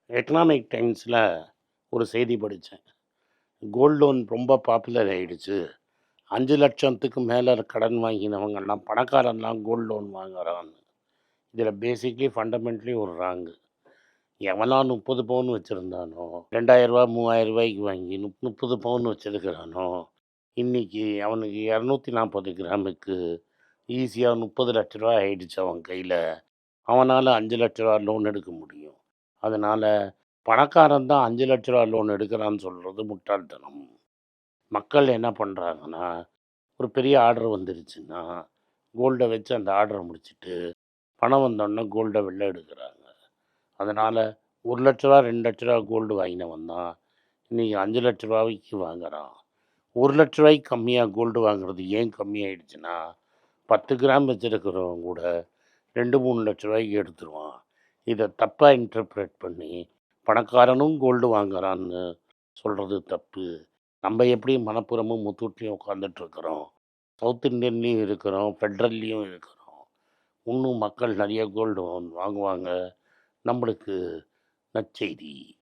Economic டைம்ஸில் ஒரு செய்தி படித்தேன். கோல்ட் லோன் ரொம்ப பாப்புலர் ஆயிடுச்சு. 5,00,000த்துக்கு மேலே கடன் வாங்கினவங்கெல்லாம் பணக்காரன்லாம் கோல்ட் லோன் வாங்குறான்னு. இதில் பேசிக்லி ஃபண்டமெண்டலி ஒரு ராங்கு. எவன்லாம் 30 பவுன் வச்சுருந்தானோ, ரூ. 2,000 ரூ. 3,000க்கு வாங்கி 30 பவுன் வச்சிருக்கிறானோ, இன்னைக்கு அவனுக்கு 240 கிராமுக்கு ஈஸியாக ரூ. 30,00,000 ஆயிடுச்சு அவன் கையில். அவனால் ரூ. 5,00,000 லோன் எடுக்க முடியும். அதனால் பணக்காரன் தான் ரூ. 5,00,000 லோன் எடுக்கிறான்னு சொல்கிறது முட்டாள்தனம். மக்கள் என்ன பண்ணுறாங்கன்னா, ஒரு பெரிய ஆர்டர் வந்துருச்சுன்னா கோல்டை வச்சு அந்த ஆர்டரை முடிச்சுட்டு பணம் வந்தோடனே கோல்டை வெளில எடுக்கிறாங்க. அதனால் ரூ. 1,00,000 2,00,000 கோல்டு வாங்கினவன் தான் இன்றைக்கி ரூ. 5,00,000க்கு வாங்குறான். ரூ. 1,00,000 கம்மியாக கோல்டு வாங்குறது ஏன் கம்மியாயிடுச்சுன்னா, 10 கிராம் வச்சுருக்கிறவங்க கூட 2-3 லட்ச ரூபாய்க்கு எடுத்துருவான். இதை தப்பாக இன்டர்பிரேட் பண்ணி பணக்காரனும் கோல்டு வாங்குறான்னு சொல்கிறது தப்பு. நம்ம எப்படி மணப்புறமும் முத்தூட்லேயும் உட்காந்துட்ருக்குறோம், சவுத் இண்டியன்லேயும் இருக்கிறோம், ஃபெட்ரல்லையும் இருக்கிறோம். இன்னும் மக்கள் நிறைய கோல்டு வாங்குவாங்க. நம்மளுக்கு நற்செய்தி.